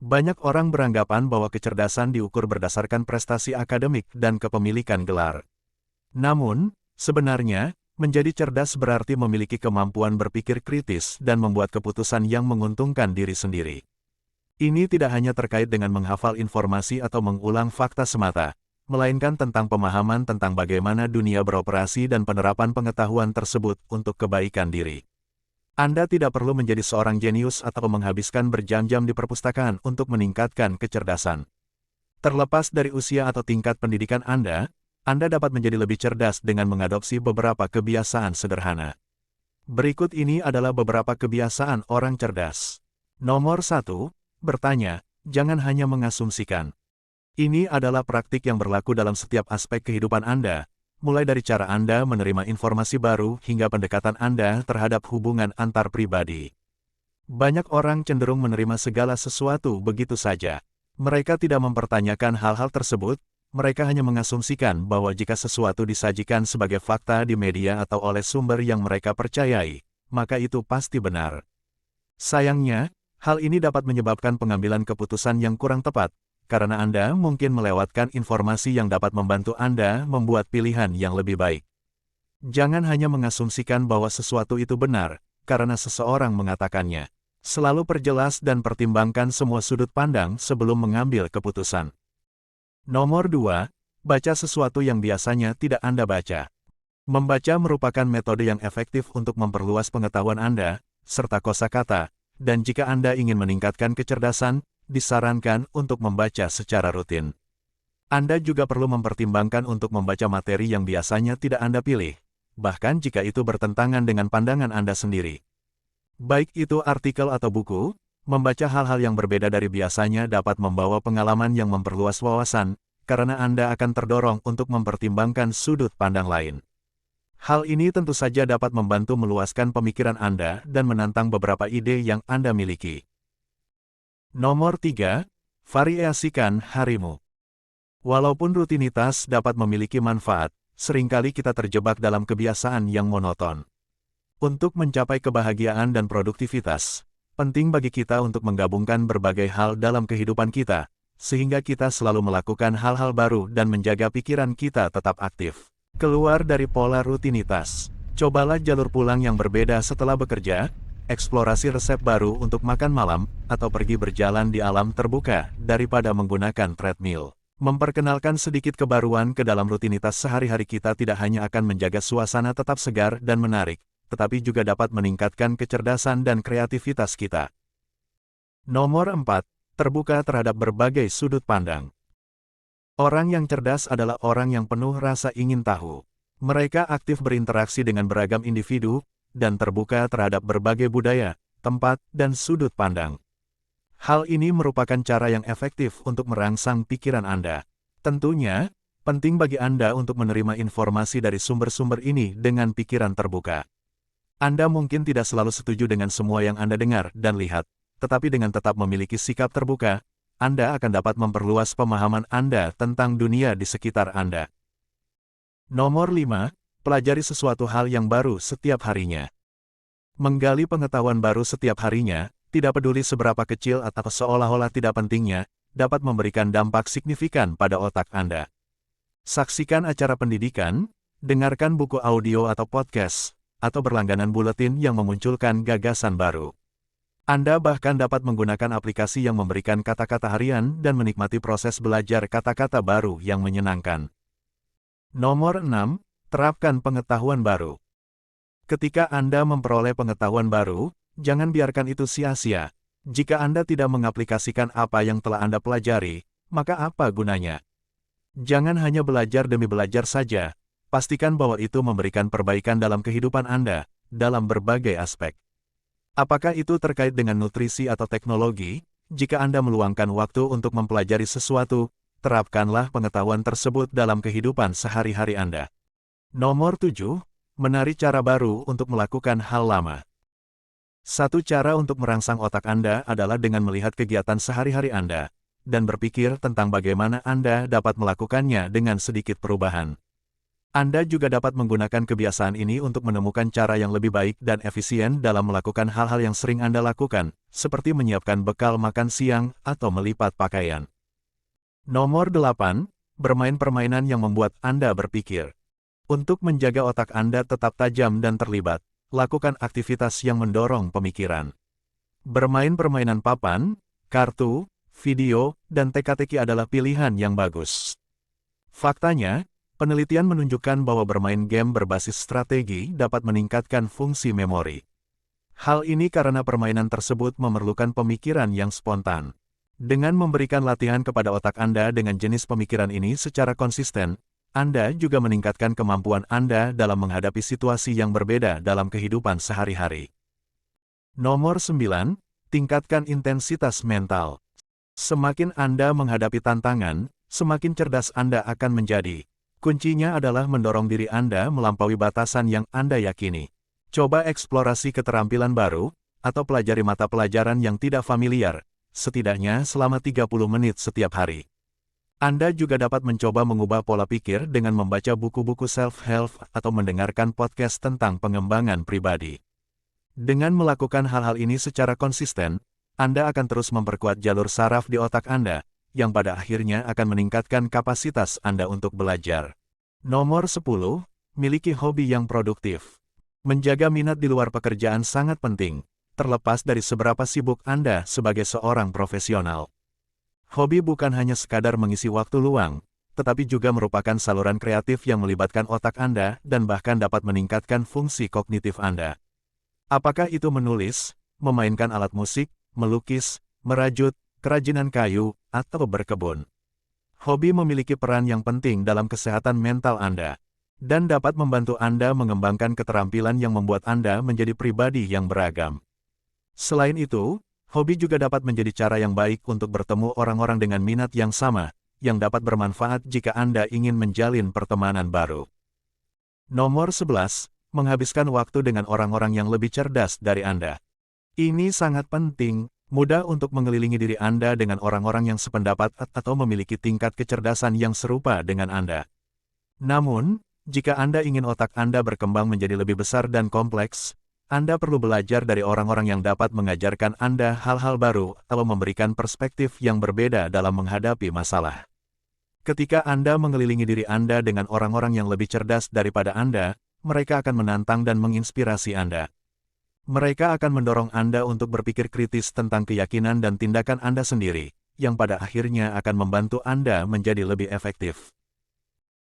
Banyak orang beranggapan bahwa kecerdasan diukur berdasarkan prestasi akademik dan kepemilikan gelar. Namun, sebenarnya, menjadi cerdas berarti memiliki kemampuan berpikir kritis dan membuat keputusan yang menguntungkan diri sendiri. Ini tidak hanya terkait dengan menghafal informasi atau mengulang fakta semata, melainkan tentang pemahaman tentang bagaimana dunia beroperasi dan penerapan pengetahuan tersebut untuk kebaikan diri. Anda tidak perlu menjadi seorang jenius atau menghabiskan berjam-jam di perpustakaan untuk meningkatkan kecerdasan. Terlepas dari usia atau tingkat pendidikan Anda dapat menjadi lebih cerdas dengan mengadopsi beberapa kebiasaan sederhana. Berikut ini adalah beberapa kebiasaan orang cerdas. Nomor 1, bertanya, jangan hanya mengasumsikan. Ini adalah praktik yang berlaku dalam setiap aspek kehidupan Anda, mulai dari cara Anda menerima informasi baru hingga pendekatan Anda terhadap hubungan antar pribadi. Banyak orang cenderung menerima segala sesuatu begitu saja. Mereka tidak mempertanyakan hal-hal tersebut, mereka hanya mengasumsikan bahwa jika sesuatu disajikan sebagai fakta di media atau oleh sumber yang mereka percayai, maka itu pasti benar. Sayangnya, hal ini dapat menyebabkan pengambilan keputusan yang kurang tepat, karena Anda mungkin melewatkan informasi yang dapat membantu Anda membuat pilihan yang lebih baik. Jangan hanya mengasumsikan bahwa sesuatu itu benar, karena seseorang mengatakannya. Selalu perjelas dan pertimbangkan semua sudut pandang sebelum mengambil keputusan. Nomor 2, baca sesuatu yang biasanya tidak Anda baca. Membaca merupakan metode yang efektif untuk memperluas pengetahuan Anda, serta kosakata, dan jika Anda ingin meningkatkan kecerdasan, disarankan untuk membaca secara rutin. Anda juga perlu mempertimbangkan untuk membaca materi yang biasanya tidak Anda pilih, bahkan jika itu bertentangan dengan pandangan Anda sendiri. Baik itu artikel atau buku, membaca hal-hal yang berbeda dari biasanya dapat membawa pengalaman yang memperluas wawasan, karena Anda akan terdorong untuk mempertimbangkan sudut pandang lain. Hal ini tentu saja dapat membantu meluaskan pemikiran Anda dan menantang beberapa ide yang Anda miliki. Nomor 3, variasikan harimu. Walaupun rutinitas dapat memiliki manfaat, seringkali kita terjebak dalam kebiasaan yang monoton. Untuk mencapai kebahagiaan dan produktivitas, penting bagi kita untuk menggabungkan berbagai hal dalam kehidupan kita, sehingga kita selalu melakukan hal-hal baru dan menjaga pikiran kita tetap aktif. Keluar dari pola rutinitas. Cobalah jalur pulang yang berbeda setelah bekerja, eksplorasi resep baru untuk makan malam, atau pergi berjalan di alam terbuka daripada menggunakan treadmill. Memperkenalkan sedikit kebaruan ke dalam rutinitas sehari-hari kita tidak hanya akan menjaga suasana tetap segar dan menarik, tetapi juga dapat meningkatkan kecerdasan dan kreativitas kita. Nomor 4, terbuka terhadap berbagai sudut pandang. Orang yang cerdas adalah orang yang penuh rasa ingin tahu. Mereka aktif berinteraksi dengan beragam individu, dan terbuka terhadap berbagai budaya, tempat, dan sudut pandang. Hal ini merupakan cara yang efektif untuk merangsang pikiran Anda. Tentunya, penting bagi Anda untuk menerima informasi dari sumber-sumber ini dengan pikiran terbuka. Anda mungkin tidak selalu setuju dengan semua yang Anda dengar dan lihat, tetapi dengan tetap memiliki sikap terbuka, Anda akan dapat memperluas pemahaman Anda tentang dunia di sekitar Anda. Nomor 5, pelajari sesuatu hal yang baru setiap harinya. Menggali pengetahuan baru setiap harinya, tidak peduli seberapa kecil atau seolah-olah tidak pentingnya, dapat memberikan dampak signifikan pada otak Anda. Saksikan acara pendidikan, dengarkan buku audio atau podcast, atau berlangganan buletin yang memunculkan gagasan baru. Anda bahkan dapat menggunakan aplikasi yang memberikan kata-kata harian dan menikmati proses belajar kata-kata baru yang menyenangkan. Nomor 6, terapkan pengetahuan baru. Ketika Anda memperoleh pengetahuan baru, jangan biarkan itu sia-sia. Jika Anda tidak mengaplikasikan apa yang telah Anda pelajari, maka apa gunanya? Jangan hanya belajar demi belajar saja, pastikan bahwa itu memberikan perbaikan dalam kehidupan Anda, dalam berbagai aspek. Apakah itu terkait dengan nutrisi atau teknologi? Jika Anda meluangkan waktu untuk mempelajari sesuatu, terapkanlah pengetahuan tersebut dalam kehidupan sehari-hari Anda. Nomor 7, menari cara baru untuk melakukan hal lama. Satu cara untuk merangsang otak Anda adalah dengan melihat kegiatan sehari-hari Anda, dan berpikir tentang bagaimana Anda dapat melakukannya dengan sedikit perubahan. Anda juga dapat menggunakan kebiasaan ini untuk menemukan cara yang lebih baik dan efisien dalam melakukan hal-hal yang sering Anda lakukan, seperti menyiapkan bekal makan siang atau melipat pakaian. Nomor 8. Bermain permainan yang membuat Anda berpikir. Untuk menjaga otak Anda tetap tajam dan terlibat, lakukan aktivitas yang mendorong pemikiran. Bermain permainan papan, kartu, video, dan teka-teki adalah pilihan yang bagus. Faktanya, penelitian menunjukkan bahwa bermain game berbasis strategi dapat meningkatkan fungsi memori. Hal ini karena permainan tersebut memerlukan pemikiran yang spontan. Dengan memberikan latihan kepada otak Anda dengan jenis pemikiran ini secara konsisten, Anda juga meningkatkan kemampuan Anda dalam menghadapi situasi yang berbeda dalam kehidupan sehari-hari. Nomor 9. Tingkatkan intensitas mental. Semakin Anda menghadapi tantangan, semakin cerdas Anda akan menjadi. Kuncinya adalah mendorong diri Anda melampaui batasan yang Anda yakini. Coba eksplorasi keterampilan baru, atau pelajari mata pelajaran yang tidak familiar, setidaknya selama 30 menit setiap hari. Anda juga dapat mencoba mengubah pola pikir dengan membaca buku-buku self-help atau mendengarkan podcast tentang pengembangan pribadi. Dengan melakukan hal-hal ini secara konsisten, Anda akan terus memperkuat jalur saraf di otak Anda, yang pada akhirnya akan meningkatkan kapasitas Anda untuk belajar. Nomor 10. Miliki hobi yang produktif. Menjaga minat di luar pekerjaan sangat penting, terlepas dari seberapa sibuk Anda sebagai seorang profesional. Hobi bukan hanya sekadar mengisi waktu luang, tetapi juga merupakan saluran kreatif yang melibatkan otak Anda dan bahkan dapat meningkatkan fungsi kognitif Anda. Apakah itu menulis, memainkan alat musik, melukis, merajut, kerajinan kayu, atau berkebun. Hobi memiliki peran yang penting dalam kesehatan mental Anda, dan dapat membantu Anda mengembangkan keterampilan yang membuat Anda menjadi pribadi yang beragam. Selain itu, hobi juga dapat menjadi cara yang baik untuk bertemu orang-orang dengan minat yang sama, yang dapat bermanfaat jika Anda ingin menjalin pertemanan baru. Nomor 11. Menghabiskan waktu dengan orang-orang yang lebih cerdas dari Anda. Ini sangat penting. Mudah untuk mengelilingi diri Anda dengan orang-orang yang sependapat atau memiliki tingkat kecerdasan yang serupa dengan Anda. Namun, jika Anda ingin otak Anda berkembang menjadi lebih besar dan kompleks, Anda perlu belajar dari orang-orang yang dapat mengajarkan Anda hal-hal baru atau memberikan perspektif yang berbeda dalam menghadapi masalah. Ketika Anda mengelilingi diri Anda dengan orang-orang yang lebih cerdas daripada Anda, mereka akan menantang dan menginspirasi Anda. Mereka akan mendorong Anda untuk berpikir kritis tentang keyakinan dan tindakan Anda sendiri, yang pada akhirnya akan membantu Anda menjadi lebih efektif.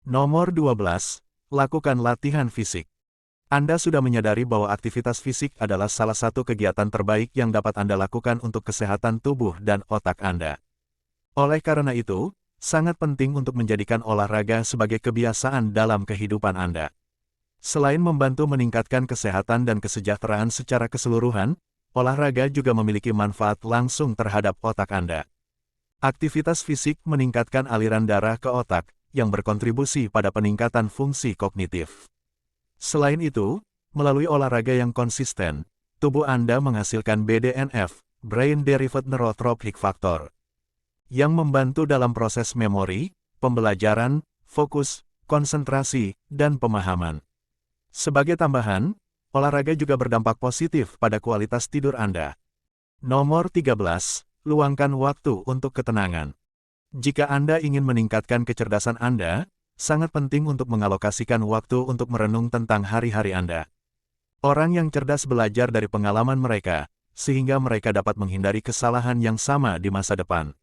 Nomor 12. Lakukan latihan fisik. Anda sudah menyadari bahwa aktivitas fisik adalah salah satu kegiatan terbaik yang dapat Anda lakukan untuk kesehatan tubuh dan otak Anda. Oleh karena itu, sangat penting untuk menjadikan olahraga sebagai kebiasaan dalam kehidupan Anda. Selain membantu meningkatkan kesehatan dan kesejahteraan secara keseluruhan, olahraga juga memiliki manfaat langsung terhadap otak Anda. Aktivitas fisik meningkatkan aliran darah ke otak, yang berkontribusi pada peningkatan fungsi kognitif. Selain itu, melalui olahraga yang konsisten, tubuh Anda menghasilkan BDNF, Brain Derived Neurotrophic Factor, yang membantu dalam proses memori, pembelajaran, fokus, konsentrasi, dan pemahaman. Sebagai tambahan, olahraga juga berdampak positif pada kualitas tidur Anda. Nomor 13. Luangkan waktu untuk ketenangan. Jika Anda ingin meningkatkan kecerdasan Anda, sangat penting untuk mengalokasikan waktu untuk merenung tentang hari-hari Anda. Orang yang cerdas belajar dari pengalaman mereka, sehingga mereka dapat menghindari kesalahan yang sama di masa depan.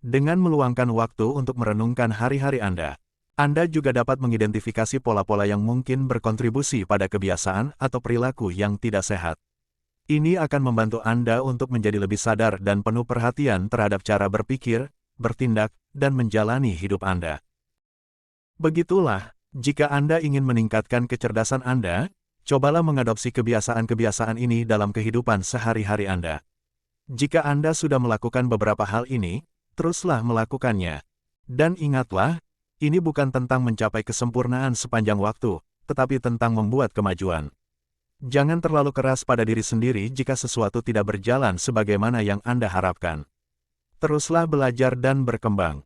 Dengan meluangkan waktu untuk merenungkan hari-hari Anda juga dapat mengidentifikasi pola-pola yang mungkin berkontribusi pada kebiasaan atau perilaku yang tidak sehat. Ini akan membantu Anda untuk menjadi lebih sadar dan penuh perhatian terhadap cara berpikir, bertindak, dan menjalani hidup Anda. Begitulah, jika Anda ingin meningkatkan kecerdasan Anda, cobalah mengadopsi kebiasaan-kebiasaan ini dalam kehidupan sehari-hari Anda. Jika Anda sudah melakukan beberapa hal ini, teruslah melakukannya. Dan ingatlah, ini bukan tentang mencapai kesempurnaan sepanjang waktu, tetapi tentang membuat kemajuan. Jangan terlalu keras pada diri sendiri jika sesuatu tidak berjalan sebagaimana yang Anda harapkan. Teruslah belajar dan berkembang.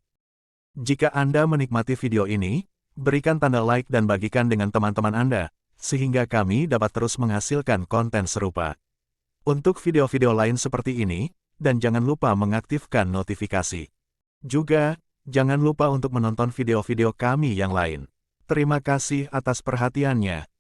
Jika Anda menikmati video ini, Berikan tanda like dan bagikan dengan teman-teman Anda, sehingga kami dapat terus menghasilkan konten serupa. Untuk video-video lain seperti ini, dan jangan lupa mengaktifkan notifikasi. Juga, jangan lupa untuk menonton video-video kami yang lain. Terima kasih atas perhatiannya.